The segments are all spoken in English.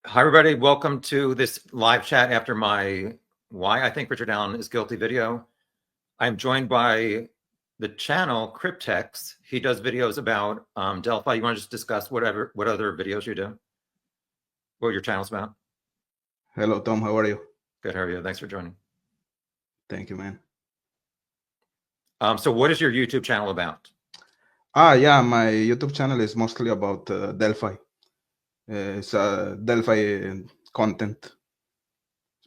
Hi, everybody. Welcome to this live chat after my Why I Think Richard Allen is Guilty video. I'm joined by the channel Criptex. He does videos about Delphi. You want to just discuss what other videos you do? What your channel's about? Hello, Tom. How are you? Good. How are you? Thanks for joining. Thank you, man. So what is your YouTube channel about? Yeah, my YouTube channel is mostly about Delphi. It's Delphi content.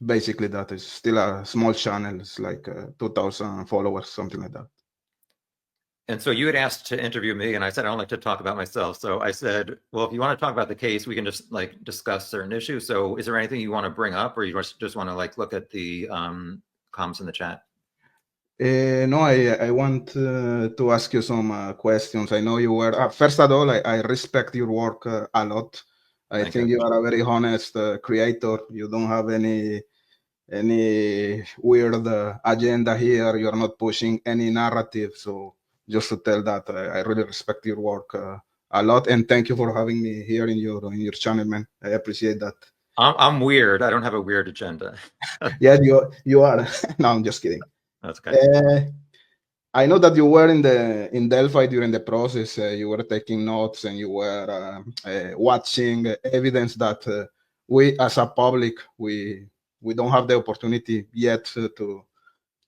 Basically, that is still a small channel. It's like 2,000 followers, something like that. And so you had asked to interview me, and I said I don't like to talk about myself. So I said, well, if you want to talk about the case, we can just like discuss certain issues. So is there anything you want to bring up, or you just want to like look at the comments in the chat? No, I want to ask you some questions. I know you were, first of all, I respect your work a lot. I think you are a very honest creator. You don't have any weird agenda here. You're not pushing any narrative. So just to tell that I really respect your work a lot, and thank you for having me here in your channel, man. I appreciate that. I'm weird. I don't have a weird agenda. Yeah, you are. No, I'm just kidding. That's okay. I know that you were in Delphi during the process. You were taking notes and you were watching evidence that we, as a public, we don't have the opportunity yet to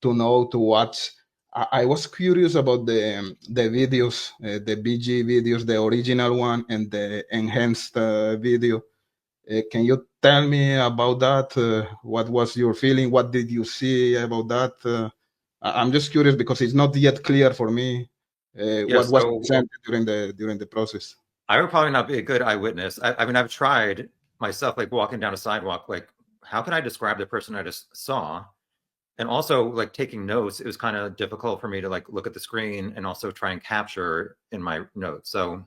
know, to watch. I was curious about the videos, the BG videos, the original one and the enhanced video. Can you tell me about that? What was your feeling? What did you see about that? I'm just curious because it's not yet clear for me what was presented during the process. I would probably not be a good eyewitness. I mean, I've tried myself, like walking down a sidewalk, like how can I describe the person I just saw? And also like taking notes, it was kind of difficult for me to like look at the screen and also try and capture in my notes. So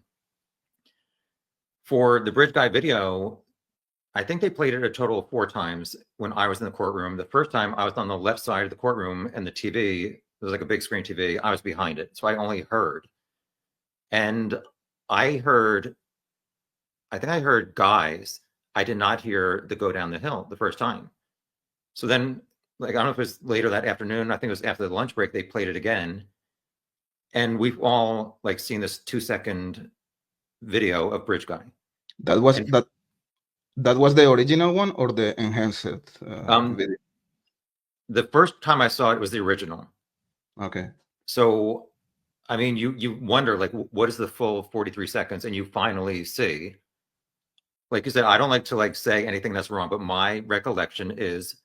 for the Bridge Guy video, I think they played it a total of 4 times when I was in the courtroom. The first time I was on the left side of the courtroom and the TV, it was like a big screen TV. I was behind it. So I only heard. And I think I heard guys. I did not hear the go down the hill the first time. So then, like, I don't know if it was later that afternoon. I think it was after the lunch break. They played it again, and we've all like seen this 2-second video of Bridge Guy. That was And, that was the original one or the enhanced video? The first time I saw it was the original. Okay. So, I mean, you wonder like, what is the full 43 seconds, and you finally see. Like you said, I don't like to like say anything that's wrong, but my recollection is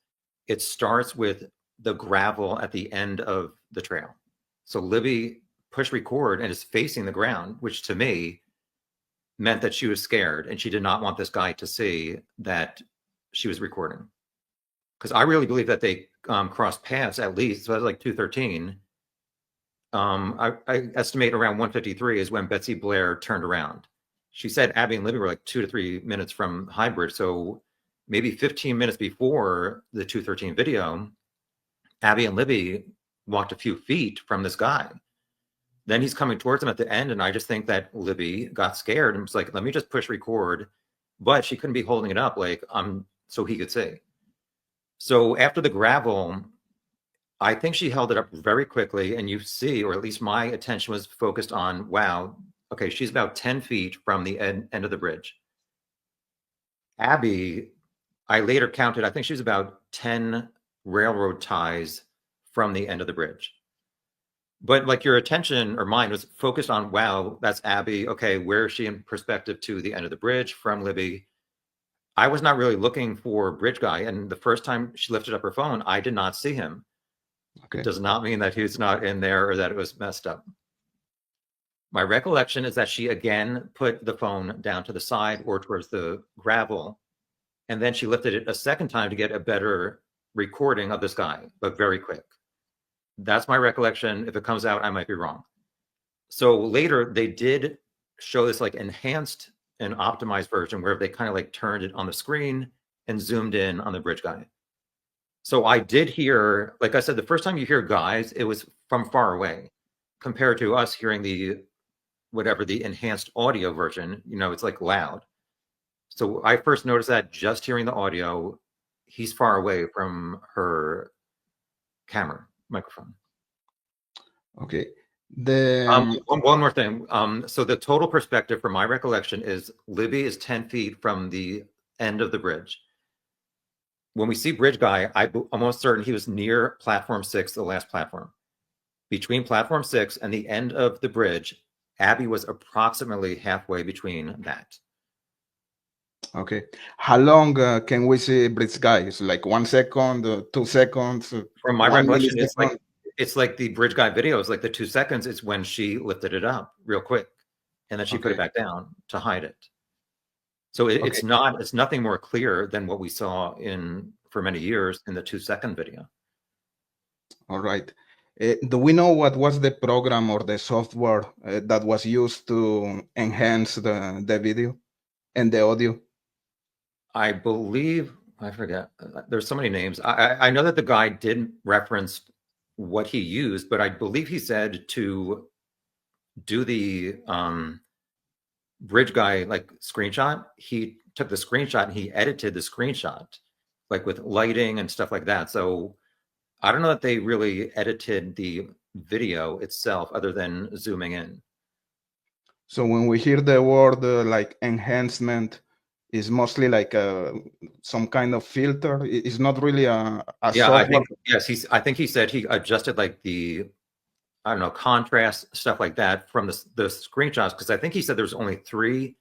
it starts with the gravel at the end of the trail. So Libby pushed record and is facing the ground, which to me meant that she was scared and she did not want this guy to see that she was recording. Because I really believe that they crossed paths at least. So that was like 213. I estimate around 153 is when Betsy Blair turned around. She said Abby and Libby were like 2 to 3 minutes from Hybrid. So maybe 15 minutes before the 213 video, Abby and Libby walked a few feet from this guy. Then he's coming towards them at the end, and I just think that Libby got scared and was like, let me just push record. But she couldn't be holding it up like so he could see. So after the gravel, I think she held it up very quickly, and you see, or at least my attention was focused on, wow, okay, she's about 10 feet from the end of the bridge. Abby, I later counted, I think she was about 10 railroad ties from the end of the bridge. But like your attention or mine was focused on, wow, that's Abby. Okay, where is she in perspective to the end of the bridge from Libby? I was not really looking for Bridge Guy. And the first time she lifted up her phone, I did not see him. Okay. It does not mean that he's not in there or that it was messed up. My recollection is that she again put the phone down to the side or towards the gravel, and then she lifted it a second time to get a better recording of this guy, but very quick. That's my recollection. If it comes out, I might be wrong. So later they did show this like enhanced and optimized version where they kind of like turned it on the screen and zoomed in on the Bridge Guy. So I did hear, like I said, the first time you hear guys, it was from far away compared to us hearing the enhanced audio version, it's like loud. So I first noticed that just hearing the audio. He's far away from her camera microphone. Okay. The One more thing. So the total perspective, from my recollection, is Libby is 10 feet from the end of the bridge. When we see Bridge Guy, I'm almost certain he was near platform 6, the last platform. Between platform 6 and the end of the bridge, Abby was approximately halfway between that. Okay. How long can we see Bridge Guy? It's like 1 second, 2 seconds, From my 1 recollection, millisecond? it's like the Bridge Guy video is like the 2 seconds. It's when she lifted it up real quick, and then she put it Okay. back down to hide it. So Okay. it's nothing more clear than what we saw for many years in the 2-second video. All right. Do we know what was the program or the software that was used to enhance the video and the audio? I believe, I forget, there's so many names. I know that the guy did reference what he used, but I believe he said to do the Bridge Guy like screenshot, he took the screenshot and he edited the screenshot like with lighting and stuff like that. So I don't know that they really edited the video itself other than zooming in. So when we hear the word like enhancement, is mostly like some kind of filter. It's not really a Yeah, software. I think he said he adjusted like the, I don't know, contrast, stuff like that from the screenshots, because I think he said there's only 3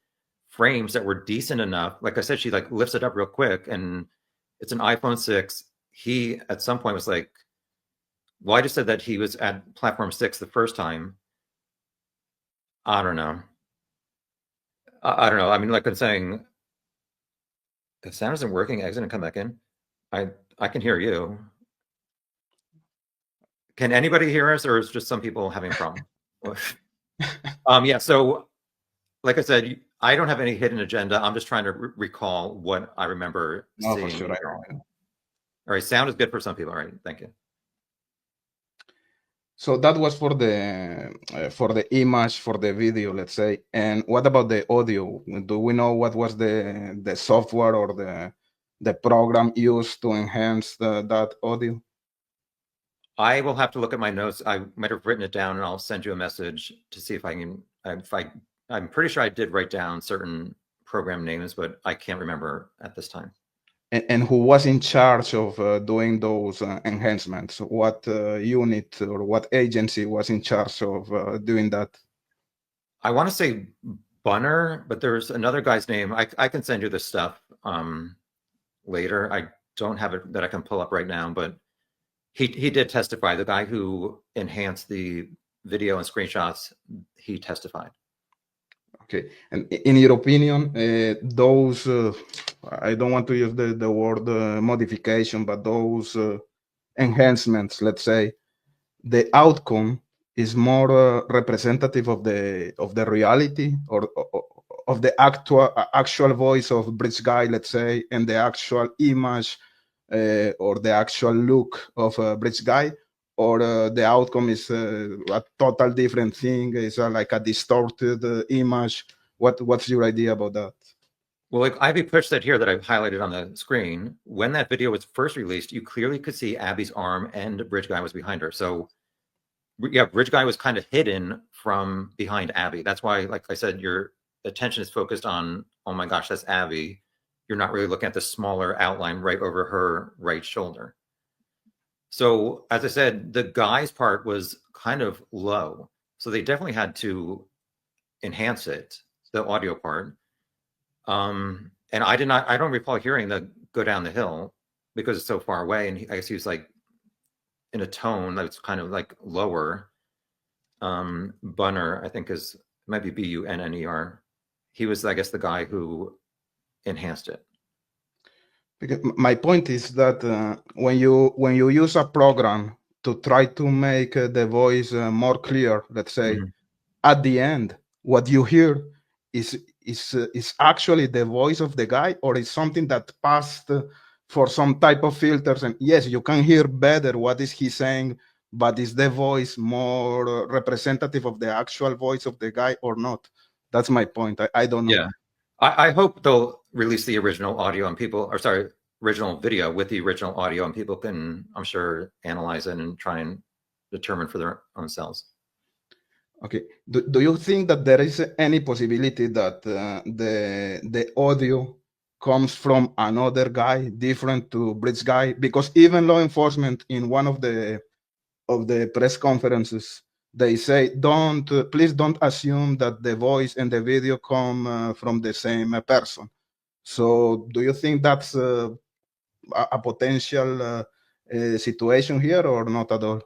frames that were decent enough. Like I said, she like lifts it up real quick, and it's an iPhone 6. He at some point was like, well, I just said that he was at platform 6 the first time. I don't know. I don't know. I mean, like I'm saying, if sound isn't working, exit and come back in. I can hear you. Can anybody hear us, or is just some people having a problem? Yeah. So, like I said, I don't have any hidden agenda. I'm just trying to recall what I remember No, seeing. for sure. I know. All right, sound is good for some people. All right, thank you. So that was for the image, for the video, let's say. And what about the audio? Do we know what was the software or the program used to enhance that audio? I will have to look at my notes. I might have written it down, and I'll send you a message to see if I can. I'm pretty sure I did write down certain program names, but I can't remember at this time. And who was in charge of doing those enhancements? What unit or what agency was in charge of doing that? I want to say Bunner, but there's another guy's name. I can send you this stuff later. I don't have it that I can pull up right now, but he did testify. The guy who enhanced the video and screenshots, he testified. Okay, and in your opinion, those I don't want to use the word modification, but those enhancements, let's say, the outcome is more representative of the reality or of the actual voice of Bridge Guy, let's say, and the actual image or the actual look of Bridge Guy, or the outcome is a total different thing. It's like a distorted image. What's your idea about that? Well, like Ivy pushed that here that I've highlighted on the screen. When that video was first released, you clearly could see Abby's arm and Bridge Guy was behind her. So yeah, Bridge Guy was kind of hidden from behind Abby. That's why, like I said, your attention is focused on, oh my gosh, that's Abby. You're not really looking at the smaller outline right over her right shoulder. So as I said, the guy's part was kind of low. So they definitely had to enhance it, the audio part. And I don't recall hearing the go down the hill because it's so far away. And I guess he was like in a tone that's kind of like lower. Bunner, I think might be Bunner. He was, I guess, the guy who enhanced it. Because my point is that when you use a program to try to make the voice more clear, let's say, at the end, what you hear is actually the voice of the guy, or is something that passed for some type of filters. And yes, you can hear better what is he saying, but is the voice more representative of the actual voice of the guy or not? That's my point. I don't know. Yeah, I hope they'll release the original audio and people, or sorry, original video with the original audio, and people can, I'm sure, analyze it and try and determine for their own selves. Okay. Do you think that there is any possibility that the audio comes from another guy different to Bridge guy? Because even law enforcement in one of the press conferences, they say, please don't assume that the voice and the video come from the same person. So do you think that's a potential situation here, or not at all?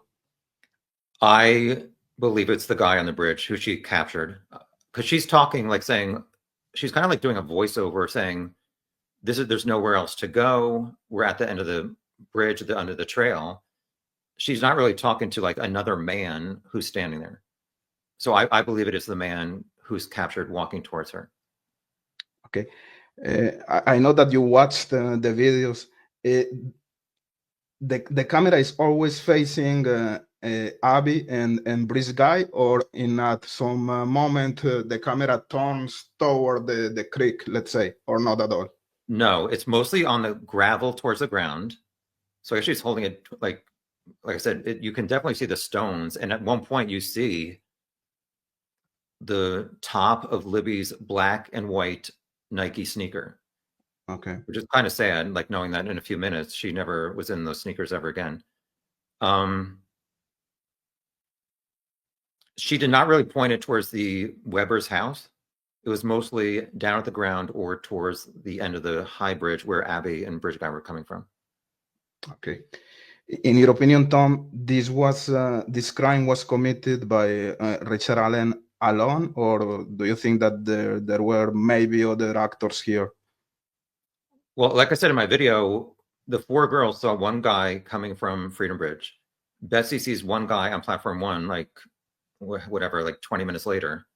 I believe it's the guy on the bridge who she captured, because she's talking like saying, she's kind of like doing a voiceover saying, there's nowhere else to go. We're at the end of the bridge, at the end of the trail. She's not really talking to like another man who's standing there. So I believe it is the man who's captured walking towards her. Okay. I know that you watched the videos. The camera is always facing Abby and Brice guy, or in at some moment the camera turns toward the creek, let's say, or not at all? No, it's mostly on the gravel towards the ground. So actually it's holding it like I said, you can definitely see the stones. And at one point you see the top of Libby's black and white Nike sneaker. Okay. Which is kind of sad, like knowing that in a few minutes she never was in those sneakers ever again. She did not really point it towards the Weber's house. It was mostly down at the ground or towards the end of the high bridge where Abby and Bridge guy were coming from. Okay. In your opinion, Tom, this crime was committed by Richard Allen alone, or do you think that there were maybe other actors here? Well, like I said in my video, the 4 girls saw one guy coming from Freedom Bridge. Betsy sees one guy on platform 1, like whatever, like 20 minutes later.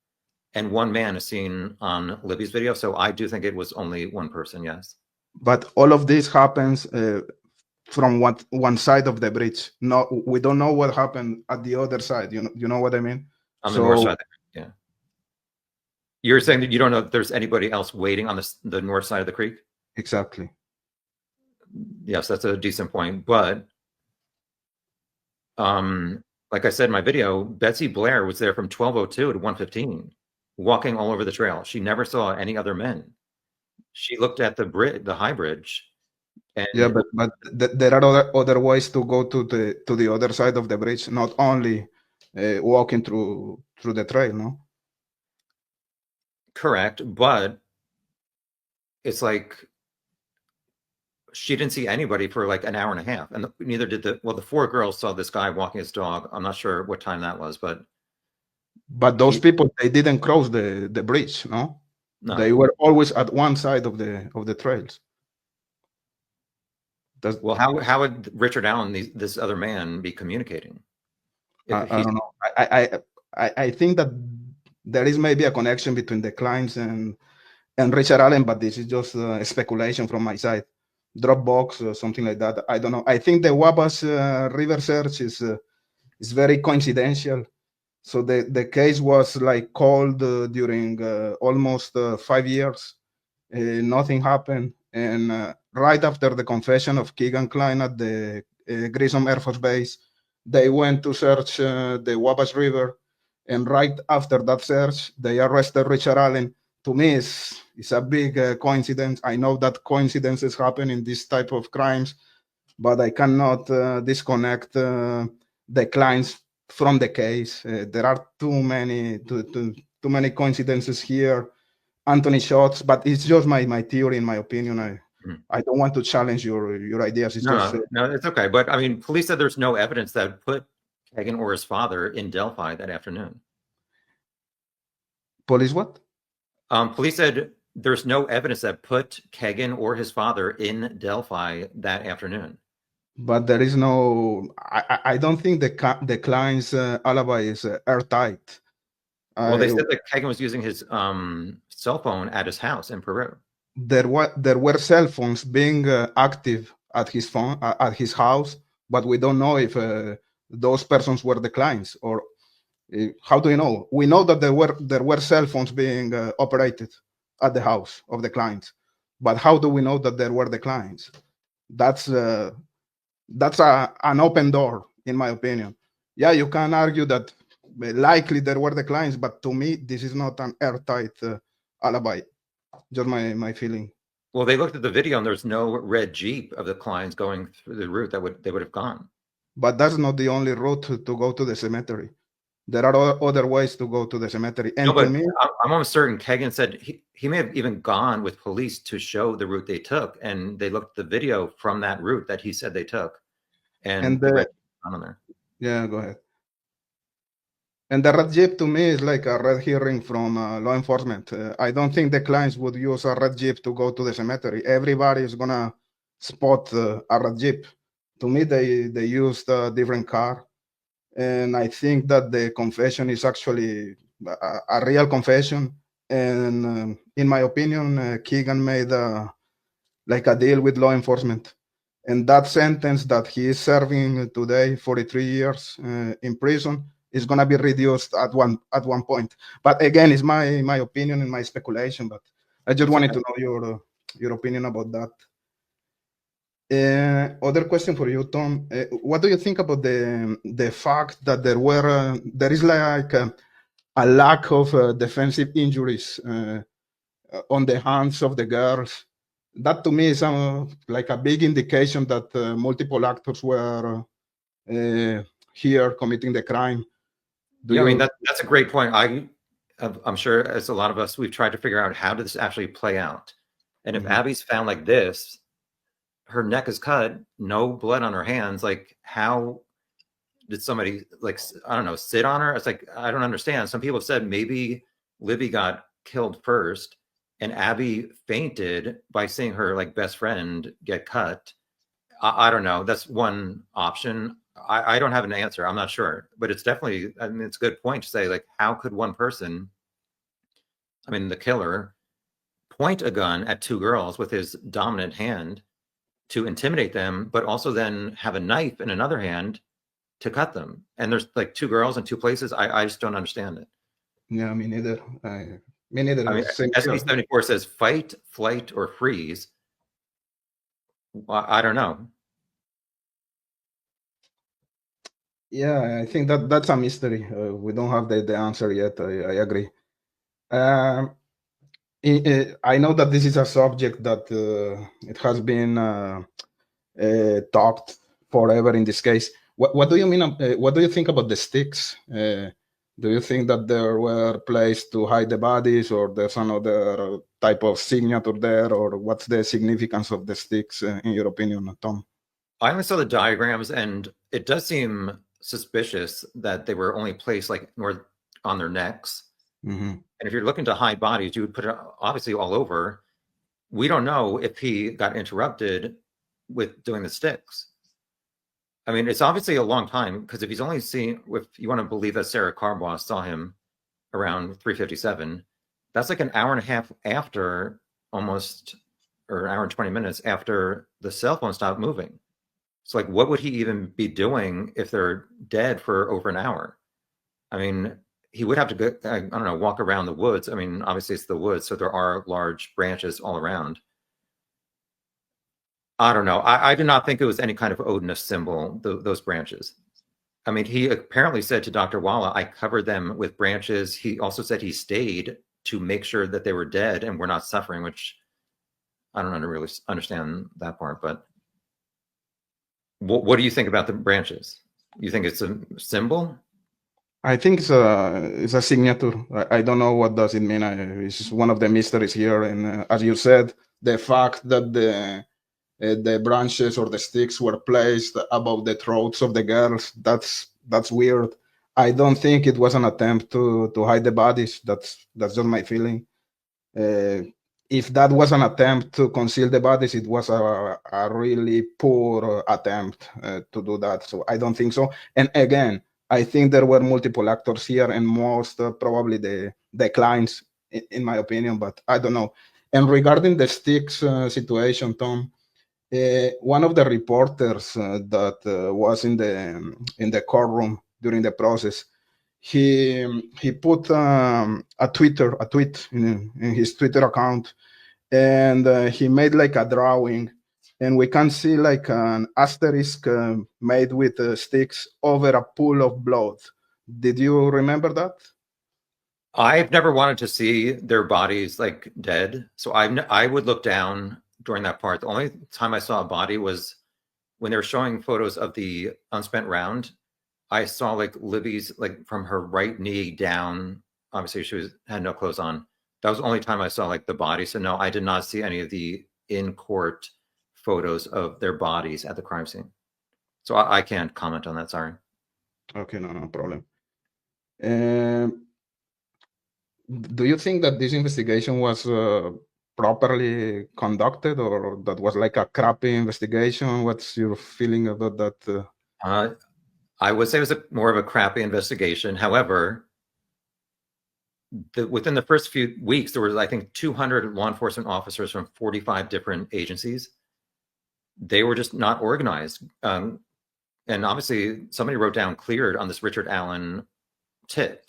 And one man is seen on Libby's video. So I do think it was only one person, yes. But all of this happens from one side of the bridge. No, we don't know what happened at the other side. You know what I mean? On the north side, yeah. You're saying that you don't know if there's anybody else waiting on the north side of the creek? Exactly. Yes, that's a decent point. But like I said in my video, Betsy Blair was there from 12:02 to 1:15, walking all over the trail. She never saw any other men. She looked at the bridge, the high bridge. And yeah, but there are other ways to go to the other side of the bridge, not only walking through the trail, no? Correct, but it's like she didn't see anybody for like an hour and a half, and neither did the 4 girls saw this guy walking his dog. I'm not sure what time that was, but those people, they didn't cross the bridge, no? No, they were always at one side of the trails. Well, how would Richard Allen, this other man, be communicating? I don't know. I think that there is maybe a connection between the clients and Richard Allen, but this is just speculation from my side. Dropbox or something like that. I don't know. I think the Wabash River search is very coincidental. So the case was like called during almost 5 years. Nothing happened. And right after the confession of Keegan Klein at the Grissom Air Force Base, they went to search the Wabash River. And right after that search, they arrested Richard Allen. To me, it's a big coincidence. I know that coincidences happen in this type of crimes, but I cannot disconnect the clients from the case. There are too many coincidences here. Anthony shots, but it's just my theory, in my opinion. I don't want to challenge your ideas. It's no, it's okay. But I mean, police said there's no evidence that put Kagan or his father in Delphi that afternoon. Police what? Police said there's no evidence that put Kagan or his father in Delphi that afternoon. But there is no. I don't think the client's alibi is airtight. Well, they said that Kagan was using his cell phone at his house in Peru. There were cell phones being active at his phone at his house, but we don't know if those persons were the clients, or how do you know? We know that there were cell phones being operated at the house of the clients, But how do we know that there were declines? That's an open door, in my opinion. Yeah, you can argue that likely there were declines, but to me, this is not an airtight alibi. Just my feeling. Well, they looked at the video and there's no red Jeep of the clients going through the route that they would have gone. But that's not the only route to go to the cemetery. There are other ways to go to the cemetery. And no, but to me, I'm almost certain Kagan said he may have even gone with police to show the route they took, and they looked at the video from that route that he said they took, and the red on there. Yeah, go ahead. And the red Jeep to me is like a red herring from law enforcement. I don't think the clients would use a red Jeep to go to the cemetery. Everybody is gonna spot a red Jeep. To me, they used a different car. And I think that the confession is actually a real confession. And in my opinion, Keegan made like a deal with law enforcement. And that sentence that he is serving today, 43 years in prison, is going to be reduced at one point. But again, it's my opinion and my speculation. But I just wanted to know your opinion about that. Other question for you, Tom. What do you think about the fact that there is like a lack of defensive injuries on the hands of the girls? That to me is like a big indication that multiple actors were here committing the crime. I mean, that's a great point. I'm sure, as a lot of us, we've tried to figure out how did this actually play out. And if Abby's found like this, her neck is cut, no blood on her hands. Like, how did somebody, like, I don't know, sit on her? It's like, I don't understand. Some people have said maybe Libby got killed first and Abby fainted by seeing her like best friend get cut. I don't know. That's one option. I don't have an answer. I'm not sure, but it's definitely, I mean, it's a good point to say, like, how could one person, I mean, the killer, point a gun at two girls with his dominant hand to intimidate them, but also then have a knife in another hand to cut them? And there's like two girls in two places. I just don't understand it. Yeah, me neither. Me neither. I mean, SB74 says fight, flight, or freeze. I don't know. Yeah, I think that's a mystery. We don't have the answer yet. I agree. I know that this is a subject that it has been talked forever in this case. What do you mean? What do you think about the sticks? Do you think that there were placed to hide the bodies, or there's another type of signature there, or what's the significance of the sticks in your opinion, Tom? I only saw the diagrams, and it does seem suspicious that they were only placed like on their necks. And if you're looking to hide bodies, you would put it obviously all over. We don't know if he got interrupted with doing the sticks. I mean, it's obviously a long time, because if he's only seen, if you want to believe that Sarah Carbois saw him around 3:57, that's like an hour and a half after, almost, or an hour and 20 minutes after the cell phone stopped moving. So like, what would he even be doing if they're dead for over an hour? I mean, he would have to go, I don't know, walk around the woods. I mean, obviously it's the woods, so there are large branches all around. I don't know. I do not think it was any kind of Odinist symbol, those branches. I mean, he apparently said to Dr. Walla, I covered them with branches. He also said he stayed to make sure that they were dead and were not suffering, which I don't really understand that part. But what do you think about the branches? You think it's a symbol? I think it's a signature. I don't know what does it mean. It's one of the mysteries here. And as you said, the fact that the branches or the sticks were placed above the throats of the girls, that's weird. I don't think it was an attempt to hide the bodies. That's just my feeling. If that was an attempt to conceal the bodies, it was a really poor attempt to do that. So I don't think so. And again, I think there were multiple actors here, and most probably the clients, in my opinion, but I don't know. And regarding the sticks situation, Tom, one of the reporters that was in the courtroom during the process, he put a tweet in his Twitter account, and he made like a drawing, and we can see like an asterisk made with sticks over a pool of blood. Did you remember that? I've never wanted to see their bodies like dead, so I would look down during that part. The only time I saw a body was when they were showing photos of the unspent round. I saw like Libby's like from her right knee down. Obviously, she had no clothes on. That was the only time I saw like the body. So no, I did not see any of the in court photos of their bodies at the crime scene. So I can't comment on that. Sorry. Okay, no problem. Um, do you think that this investigation was properly conducted, or that was like a crappy investigation? What's your feeling about that? I would say it was more of a crappy investigation. However, within the first few weeks, there was, I think, 200 law enforcement officers from 45 different agencies. They were just not organized. And obviously, somebody wrote down cleared on this Richard Allen tip.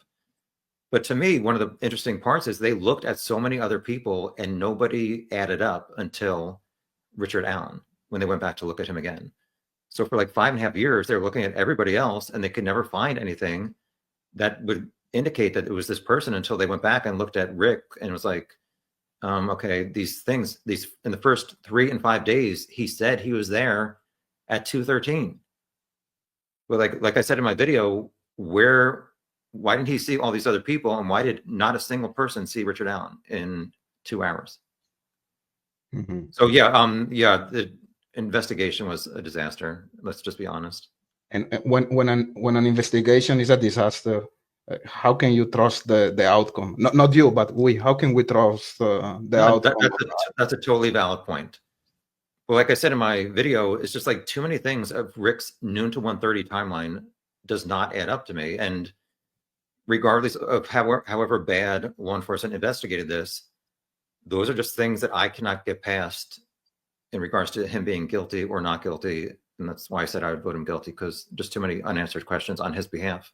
But to me, one of the interesting parts is they looked at so many other people and nobody added up until Richard Allen when they went back to look at him again. So for like 5.5 years, they were looking at everybody else and they could never find anything that would indicate that it was this person until they went back and looked at Rick and was like, okay, these things, these in the first 3 and 5 days, he said he was there at 2:13. But like I said in my video, why didn't he see all these other people, and why did not a single person see Richard Allen in 2 hours? Mm-hmm. So yeah, the investigation was a disaster. Let's just be honest. And when an investigation is a disaster, how can you trust the outcome? Not you, but we. How can we trust the outcome? That's a totally valid point. But like I said in my video, it's just like too many things of Rick's noon to 1:30 timeline does not add up to me. And regardless of however bad law enforcement investigated this, those are just things that I cannot get past in regards to him being guilty or not guilty. And that's why I said I would vote him guilty, because just too many unanswered questions on his behalf.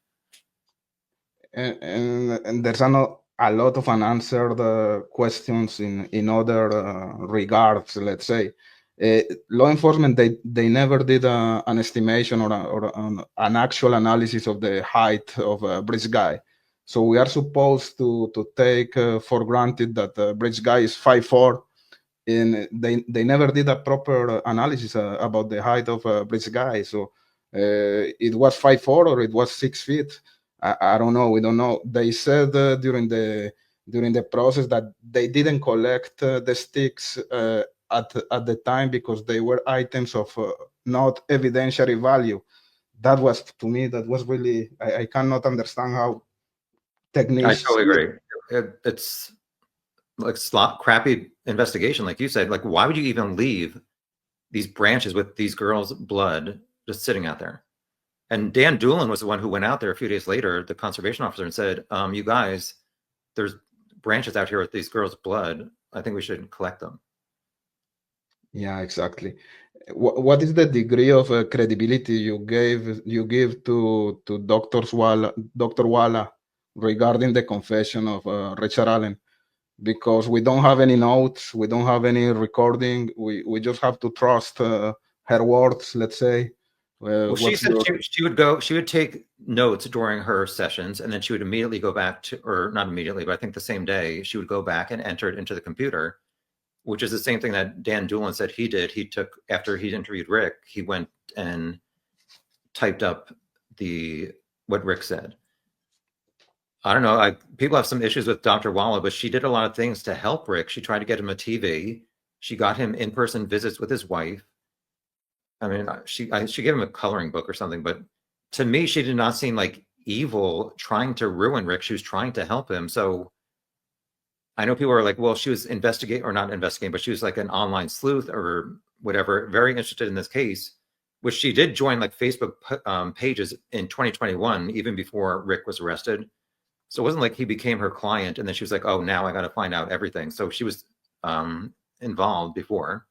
And there's a lot of unanswered questions in other regards, let's say. Law enforcement, they never did an estimation or an actual analysis of the height of a bridge guy. So we are supposed to take for granted that the bridge guy is 5'4", and they never did a proper analysis about the height of a bridge guy. So it was 5'4" or it was 6 feet. I don't know. We don't know. They said during the process that they didn't collect the sticks at the time because they were items of not evidentiary value. That was, to me, that was really, I cannot understand how technicians. I totally agree. It's like crappy investigation, like you said. Like, why would you even leave these branches with these girls' blood just sitting out there? And Dan Doolin was the one who went out there a few days later, the conservation officer, and said, you guys, there's branches out here with these girls' blood. I think we should collect them. Yeah, exactly. What is the degree of credibility you give to Dr. Walla regarding the confession of Richard Allen? Because we don't have any notes, we don't have any recording. We just have to trust her words, let's say. Well, she said she would take notes during her sessions, and then she would immediately go back to, or not immediately, but I think the same day, she would go back and enter it into the computer, which is the same thing that Dan Doolin said he did. He took, after he interviewed Rick, he went and typed up what Rick said. I don't know. People have some issues with Dr. Walla, but she did a lot of things to help Rick. She tried to get him a TV. She got him in-person visits with his wife. I mean, she gave him a coloring book or something, but to me, she did not seem like evil, trying to ruin Rick. She was trying to help him. So I know people are like, well, she was not investigating, but she was like an online sleuth or whatever, very interested in this case, which she did join like Facebook pages in 2021, even before Rick was arrested. So it wasn't like he became her client and then she was like, oh, now I got to find out everything. So she was involved before.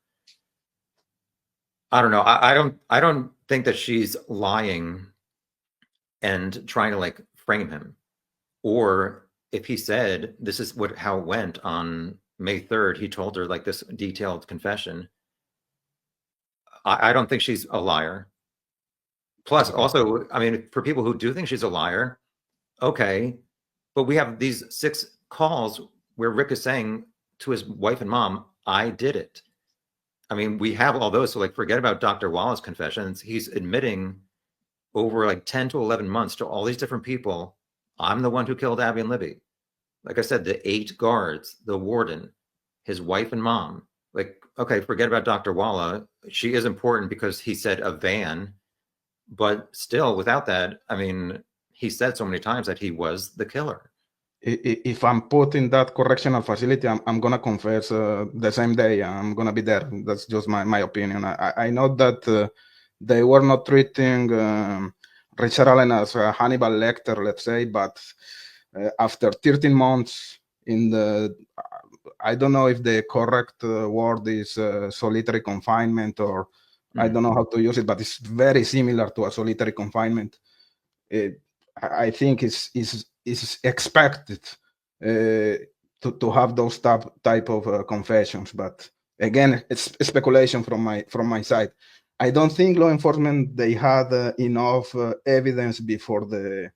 I don't know. I don't think that she's lying and trying to like frame him. Or if he said this is how it went on May 3rd, he told her like this detailed confession. I don't think she's a liar. Plus, also, I mean, for people who do think she's a liar, okay, but we have these 6 calls where Rick is saying to his wife and mom, I did it. I mean, we have all those. So, like, forget about Dr. Wallace's confessions. He's admitting over like 10 to 11 months to all these different people, I'm the one who killed Abby and Libby. Like I said, the 8 guards, the warden, his wife and mom. Like, okay, forget about Dr. Walla. She is important because he said a van, but still, without that, I mean, he said so many times that he was the killer. If I'm put in that correctional facility, I'm gonna confess the same day. I'm gonna be there. That's just my opinion. I know that they were not treating Richard Allen as Hannibal Lecter, let's say, but after 13 months in the, I don't know if the correct word is solitary confinement, or I don't know how to use it, but it's very similar to a solitary confinement. I think is expected to have those type of confessions, but again, it's speculation from my side. I don't think law enforcement they had enough evidence before the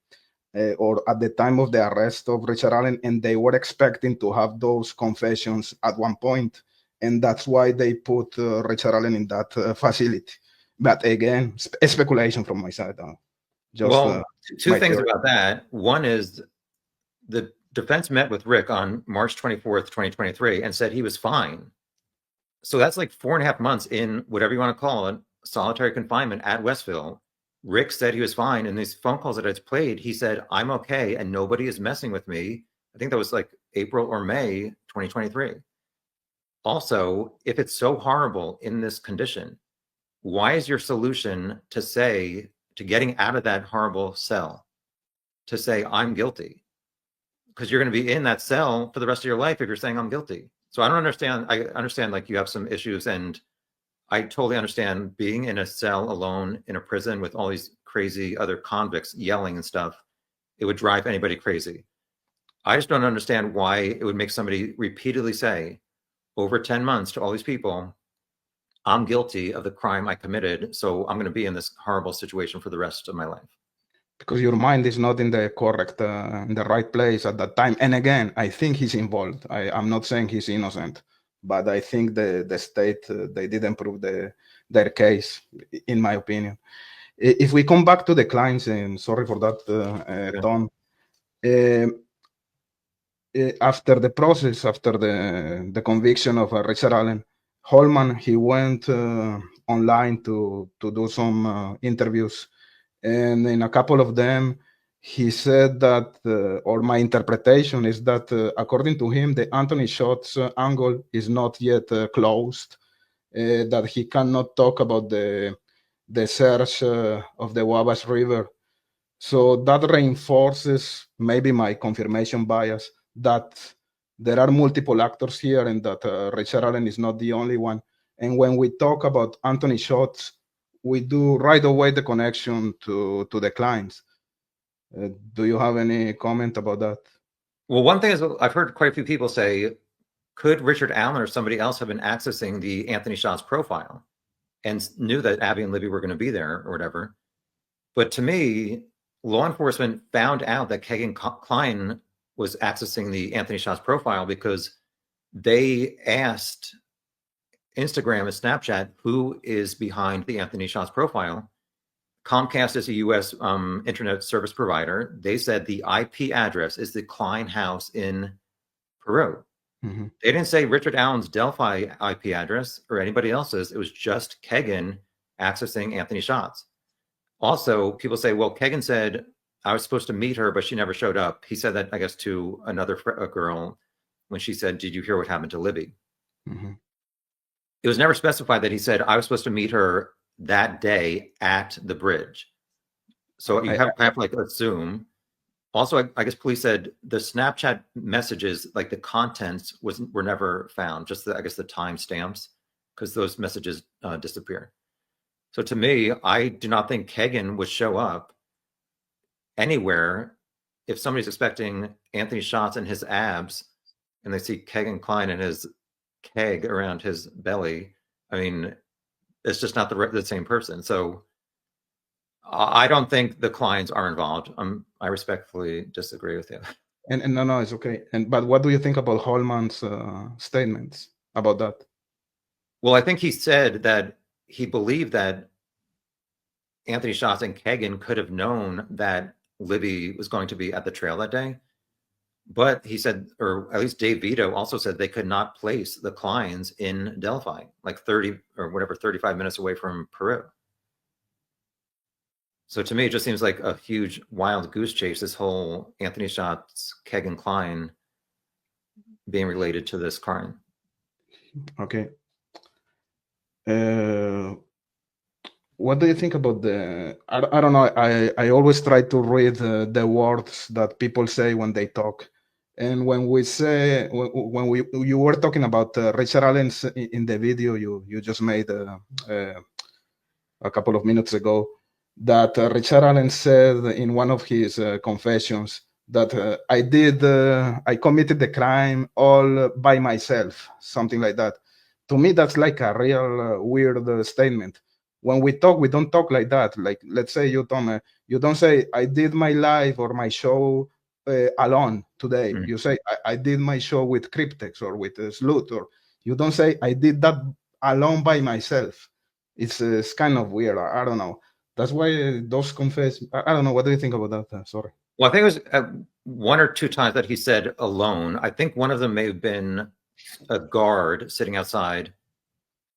or at the time of the arrest of Richard Allen, and they were expecting to have those confessions at one point, and that's why they put Richard Allen in that facility. But again, speculation from my side. Well, 2 things about that. One is the defense met with Rick on March 24th, 2023, and said he was fine. So that's like 4.5 months in whatever you want to call it, solitary confinement at Westville. Rick said he was fine. In these phone calls that I played, he said, I'm okay and nobody is messing with me. I think that was like April or May 2023. Also, if it's so horrible in this condition, why is your solution to getting out of that horrible cell, to say, I'm guilty? Because you're going to be in that cell for the rest of your life if you're saying I'm guilty. So I don't understand. I understand like you have some issues, and I totally understand being in a cell alone in a prison with all these crazy other convicts yelling and stuff. It would drive anybody crazy. I just don't understand why it would make somebody repeatedly say over 10 months to all these people, I'm guilty of the crime I committed, so I'm going to be in this horrible situation for the rest of my life. Because your mind is not in the correct, in the right place at that time. And again, I think he's involved. I'm not saying he's innocent, but I think the state, they didn't prove their case, in my opinion. If we come back to the clients, and sorry for that, Tom, after the process, after the conviction of Richard Allen, Holman, he went online to do some interviews, and in a couple of them, he said that, or my interpretation is that, according to him, the Anthony Shots angle is not yet closed, that he cannot talk about the search of the Wabash River. So that reinforces maybe my confirmation bias that there are multiple actors here, and that Richard Allen is not the only one. And when we talk about Anthony Shots, we do right away the connection to the clients. Do you have any comment about that? Well, one thing is I've heard quite a few people say, could Richard Allen or somebody else have been accessing the Anthony Shots profile and knew that Abby and Libby were going to be there or whatever? But to me, law enforcement found out that Kegan Kline was accessing the Anthony Shots profile because they asked Instagram and Snapchat who is behind the Anthony Shots profile. Comcast is a U.S. internet service provider. They said the IP address is the Kline house in Peru. Mm-hmm. They didn't say Richard Allen's Delphi IP address or anybody else's. It was just Kegan accessing Anthony Shots. Also, people say, well, Kegan said, I was supposed to meet her, but she never showed up. He said that, I guess, to another girl when she said, did you hear what happened to Libby? Mm-hmm. It was never specified that he said, I was supposed to meet her that day at the bridge. So you have to like assume. Also, I guess police said the Snapchat messages, like the contents were never found, just I guess the timestamps, because those messages disappear. So to me, I do not think Kegan would show up anywhere if somebody's expecting Anthony Shots and his abs and they see Keg and Klein and his keg around his belly, I mean, it's just not the same person. So I don't think the Kleins are involved. I respectfully disagree with you. And no, it's okay. But what do you think about Holman's statements about that? Well, I think he said that he believed that Anthony Schatz and Kagan could have known that Libby was going to be at the trail that day. But he said, or at least Dave Vito also said, they could not place the Kleins in Delphi, like 30 or whatever, 35 minutes away from Peru. So to me, it just seems like a huge wild goose chase, this whole Anthony Schatz, Kagan Klein being related to this crime. Okay. What do you think about I don't know, I always try to read the words that people say when they talk. And when we say, you were talking about Richard Allen's in the video you just made a couple of minutes ago, that Richard Allen said in one of his confessions that I committed the crime all by myself, something like that. To me, that's like a real weird statement. When we talk, we don't talk like that. Like, let's say you, Tom, you don't say, I did my live or my show alone today. You say, I did my show with Criptex or with Sleuth, or you don't say, I did that alone by myself. It's kind of weird. I don't know. That's why those confess. I don't know. What do you think about that? Sorry. Well, I think it was one or two times that he said alone. I think one of them may have been a guard sitting outside,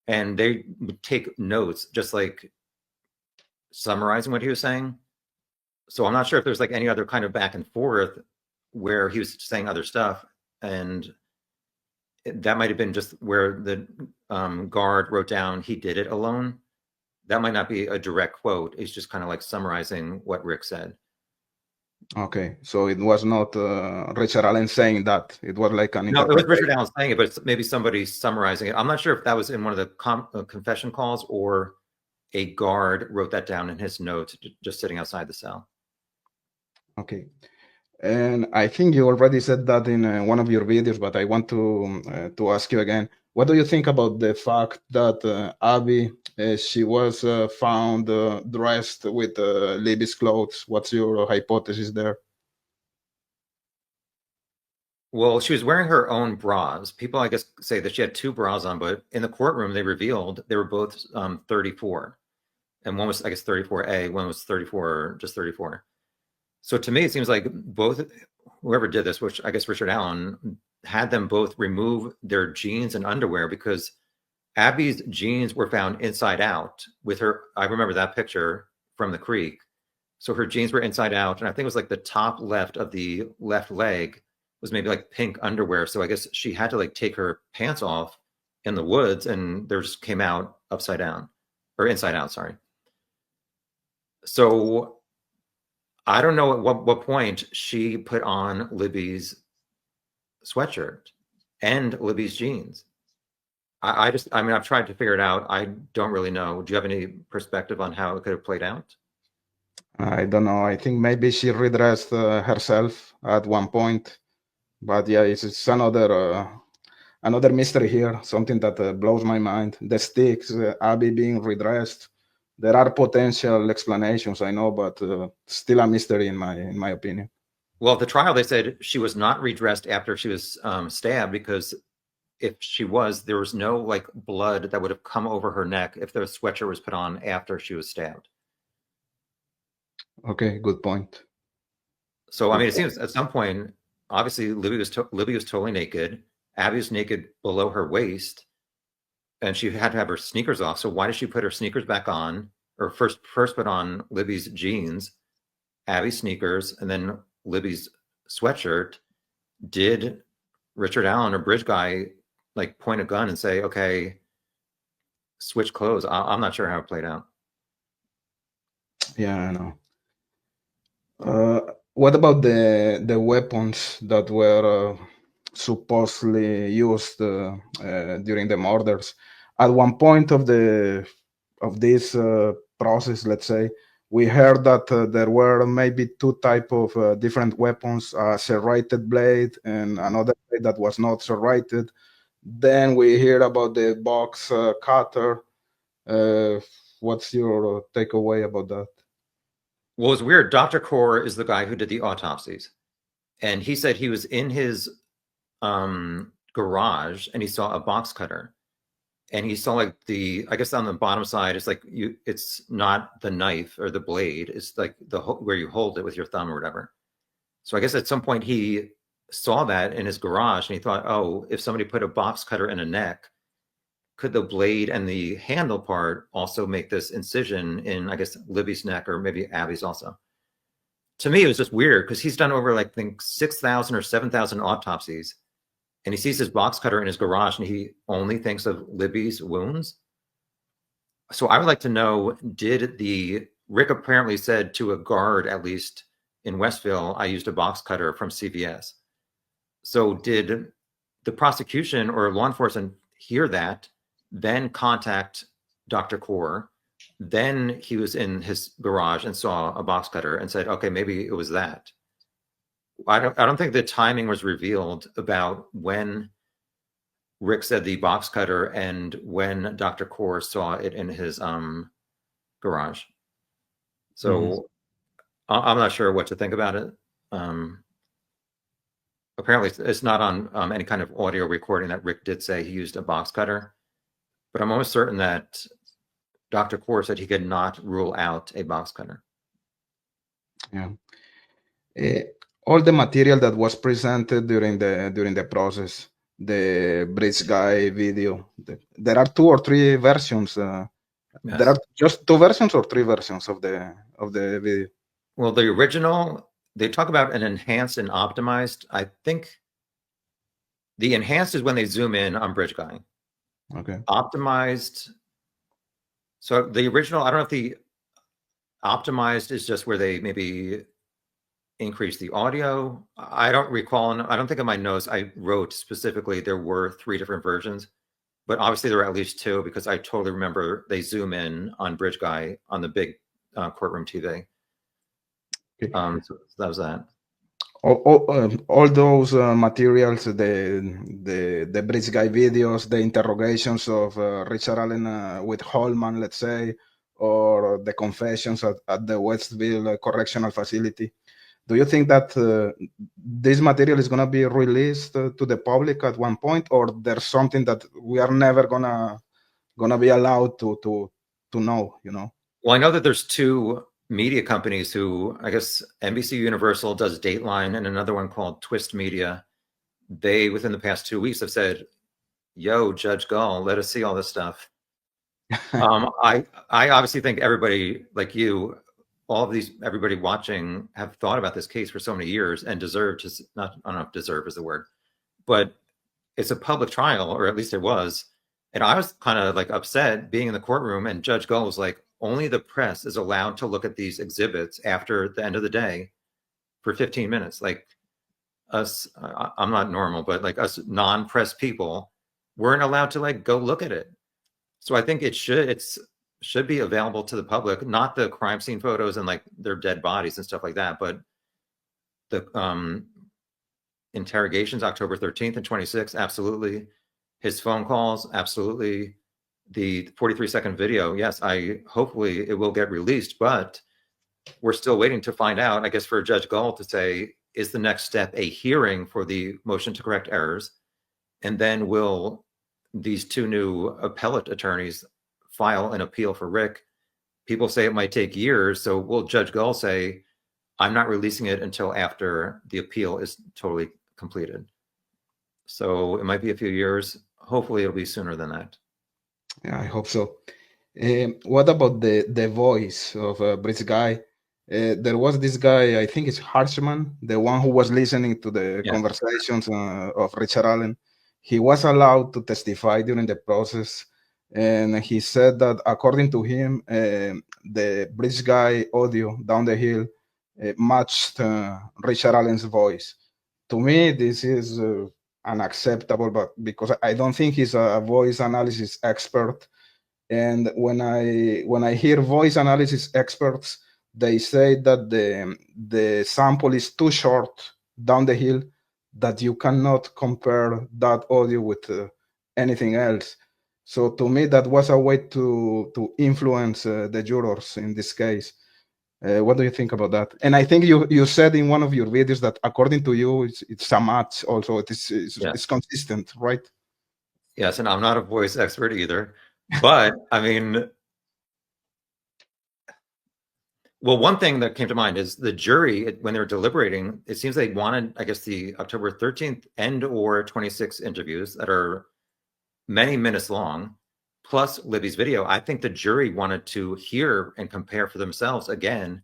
and they would take notes, just like summarizing what he was saying. So I'm not sure if there's like any other kind of back and forth where he was saying other stuff, and that might have been just where the guard wrote down he did it alone. That might not be a direct quote. It's just kind of like summarizing what Rick said. Okay, so it was not Richard Allen saying that. It was like an no, it was Richard Allen saying it, but it's maybe somebody summarizing it. I'm not sure if that was in one of the confession calls or a guard wrote that down in his notes, just sitting outside the cell. Okay. And I think you already said that in one of your videos, but I want to ask you again. What do you think about the fact that Abby, she was found dressed with Libby's clothes? What's your hypothesis there? Well, she was wearing her own bras. People, I guess, say that she had two bras on, but in the courtroom, they revealed they were both 34. And one was, I guess, 34A, one was 34, just 34. So to me, it seems like both, whoever did this, which I guess Richard Allen, had them both remove their jeans and underwear, because Abby's jeans were found inside out with her. I remember that picture from the creek. So her jeans were inside out. And I think it was like the top left of the left leg was maybe like pink underwear. So I guess she had to like take her pants off in the woods, and theirs came out upside down, or inside out, sorry. So I don't know at what point she put on Libby's sweatshirt and Libby's jeans. I mean, I've tried to figure it out. I don't really know. Do you have any perspective on how it could have played out? I don't know. I think maybe she redressed herself at one point. But yeah, it's another mystery here, something that blows my mind. The sticks, Abby being redressed. There are potential explanations, I know, but still a mystery in my opinion. Well, at the trial, they said she was not redressed after she was stabbed, because if she was, there was no like blood that would have come over her neck if the sweatshirt was put on after she was stabbed. Okay, good point. So, I mean, it seems at some point, obviously, Libby was totally naked. Abby was naked below her waist, and she had to have her sneakers off. So why did she put her sneakers back on, or first put on Libby's jeans, Abby's sneakers, and then Libby's sweatshirt? Did Richard Allen or Bridge Guy like point a gun and say, okay, switch clothes? I'm not sure how it played out. Yeah, I know. What about the weapons that were supposedly used during the murders? At one point of this process, let's say, We heard that there were maybe two type of different weapons, a serrated blade and another blade that was not serrated. Then we hear about the box cutter. What's your takeaway about that? Well, it's weird. Dr. Kaur is the guy who did the autopsies. And he said he was in his garage and he saw a box cutter. And he saw like I guess on the bottom side, it's like it's not the knife or the blade. It's like where you hold it with your thumb or whatever. So I guess at some point he saw that in his garage and he thought, oh, if somebody put a box cutter in a neck, could the blade and the handle part also make this incision in, I guess, Libby's neck or maybe Abby's also? To me, it was just weird because he's done over like, I think 6,000 or 7,000 autopsies. And he sees his box cutter in his garage and he only thinks of Libby's wounds. So I would like to know, Rick apparently said to a guard, at least in Westville, I used a box cutter from CVS. So did the prosecution or law enforcement hear that, then contact Dr. Kaur? Then he was in his garage and saw a box cutter and said, okay, maybe it was that. I don't think the timing was revealed about when Rick said the box cutter and when Dr. Kaur saw it in his garage. So I'm not sure what to think about it. Apparently it's not on any kind of audio recording that Rick did say he used a box cutter, but I'm almost certain that Dr. Kaur said he could not rule out a box cutter. Yeah. All the material that was presented during the process, the bridge guy video, there are 2 or 3 versions. Yes. There are just 2 versions or 3 versions of the video. Well, the original, they talk about an enhanced and optimized. I think the enhanced is when they zoom in on bridge guy. Okay. Optimized. So the original, I don't know if the optimized is just where they maybe increase the audio. I don't recall, and I don't think in my notes I wrote specifically there were 3 different versions, but obviously there were at least 2 because I totally remember they zoom in on bridge guy on the big courtroom TV. Okay. So that was that. All those materials, the bridge guy videos, the interrogations of Richard Allen with Holman, let's say, or the confessions at the Westville Correctional Facility. Do you think that this material is going to be released to the public at one point, or there's something that we are never gonna be allowed to know? You know. Well, I know that there's 2 media companies who, I guess NBC Universal does Dateline and another one called Twist Media. They, within the past 2 weeks, have said, yo, Judge Gull, let us see all this stuff. I obviously think everybody like you, everybody watching have thought about this case for so many years and deserve to, I don't know if deserve is the word, but it's a public trial, or at least it was. And I was kind of like upset being in the courtroom, and Judge Gull was like, only the press is allowed to look at these exhibits after the end of the day for 15 minutes. Like us, I'm not normal, but like us non-press people weren't allowed to like go look at it. So I think it should be available to the public, not the crime scene photos and like their dead bodies and stuff like that, but the interrogations October 13th and 26th, absolutely. His phone calls, absolutely. The 43-second video, yes, hopefully it will get released, but we're still waiting to find out, I guess, for Judge Gull to say, is the next step a hearing for the motion to correct errors? And then will these 2 new appellate attorneys file an appeal for Rick? People say it might take years, so will Judge Gull say, I'm not releasing it until after the appeal is totally completed? So it might be a few years. Hopefully it'll be sooner than that. Yeah, I hope so. What about the voice of Bridge guy? There was this guy, I think it's Harshman, the one who was listening to the conversations of Richard Allen. He was allowed to testify during the process, and he said that according to him, the Bridge guy audio down the hill matched Richard Allen's voice. To me, this is unacceptable, but because I don't think he's a voice analysis expert, and when I hear voice analysis experts, they say that the sample is too short down the hill, that you cannot compare that audio with anything else. So to me, that was a way to influence the jurors in this case. What do you think about that? And I think you said in one of your videos that according to you, it's a match also. It's consistent, right? Yes, and I'm not a voice expert either. But I mean, well, one thing that came to mind is the jury, when they were deliberating, it seems they wanted, I guess, the October 13th and or 26 interviews that are many minutes long, plus Libby's video. I think the jury wanted to hear and compare for themselves again,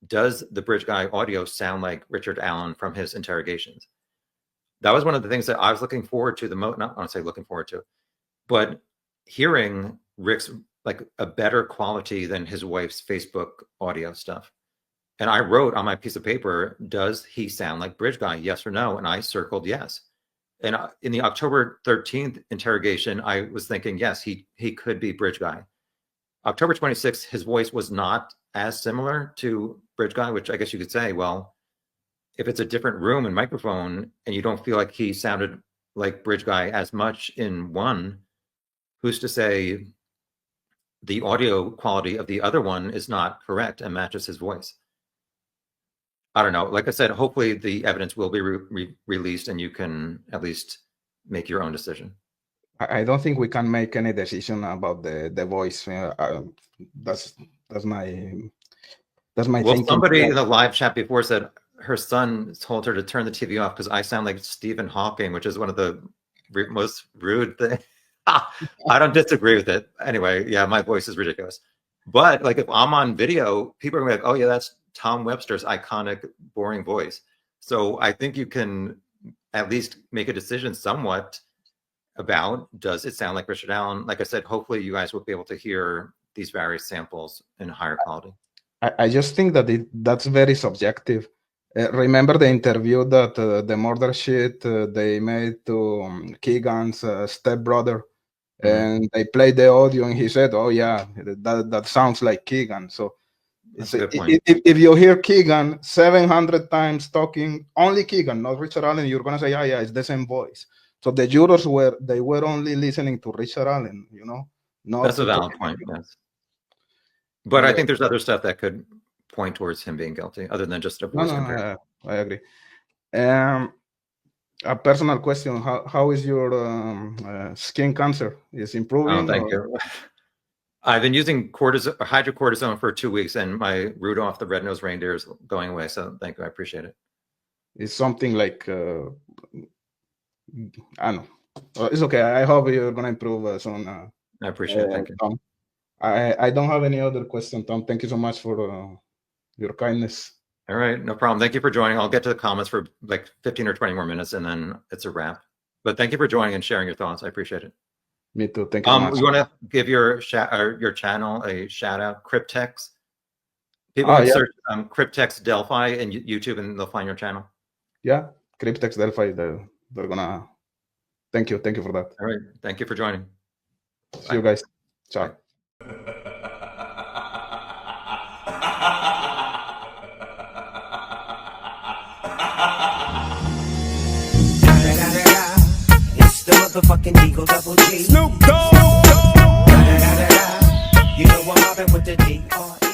does the bridge guy audio sound like Richard Allen from his interrogations? That was one of the things that I was looking forward to the most, not want to say looking forward to, but hearing Rick's like a better quality than his wife's Facebook audio stuff. And I wrote on my piece of paper, does he sound like bridge guy? Yes or no? And I circled yes. And in the October 13th interrogation, I was thinking, yes, he could be bridge guy. October 26th, his voice was not as similar to bridge guy, which I guess you could say, well, if it's a different room and microphone and you don't feel like he sounded like bridge guy as much in one, who's to say the audio quality of the other one is not correct and matches his voice? I don't know. Like I said, hopefully the evidence will be released and you can at least make your own decision. I don't think we can make any decision about the voice. That's my thinking. Somebody in the live chat before said her son told her to turn the TV off because I sound like Stephen Hawking, which is one of the most rude things. I don't disagree with it. Anyway, yeah, my voice is ridiculous. But like if I'm on video, people are gonna be like, oh yeah, that's Tom Webster's iconic, boring voice. So I think you can at least make a decision somewhat about, does it sound like Richard Allen? Like I said, hopefully you guys will be able to hear these various samples in higher quality. I just think that that's very subjective. Remember the interview that the murder sheet they made to Keegan's stepbrother, and they played the audio, and he said, "Oh yeah, that sounds like Keegan." So if you hear Keegan 700 times talking only Keegan, not Richard Allen, you're gonna say, yeah, it's the same voice. So the jurors were only listening to Richard Allen, you know. That's a valid point, yes. But I think there's other stuff that could point towards him being guilty, other than just a voice comparison. I agree. A personal question: how is your skin cancer? Is improving? Oh, thank you. I've been using hydrocortisone for 2 weeks, and my Rudolph the red-nosed reindeer is going away. So thank you, I appreciate it. It's something like I don't know. It's okay. I hope you're gonna improve soon. I appreciate it. Thank you, Tom. I don't have any other question, Tom. Thank you so much for your kindness. All right, no problem. Thank you for joining. I'll get to the comments for like 15 or 20 more minutes, and then it's a wrap. But thank you for joining and sharing your thoughts. I appreciate it. Me too. Thank you so much. You want to give your channel a shout out? Criptex. People can search Criptex Delphi in YouTube, and they'll find your channel. Yeah, Criptex Delphi. They're gonna. Thank you for that. All right, thank you for joining. See you guys. Ciao. It's the motherfucking Eagle Double G. Snoop Dogg. You know I'm mobbing with the D.R.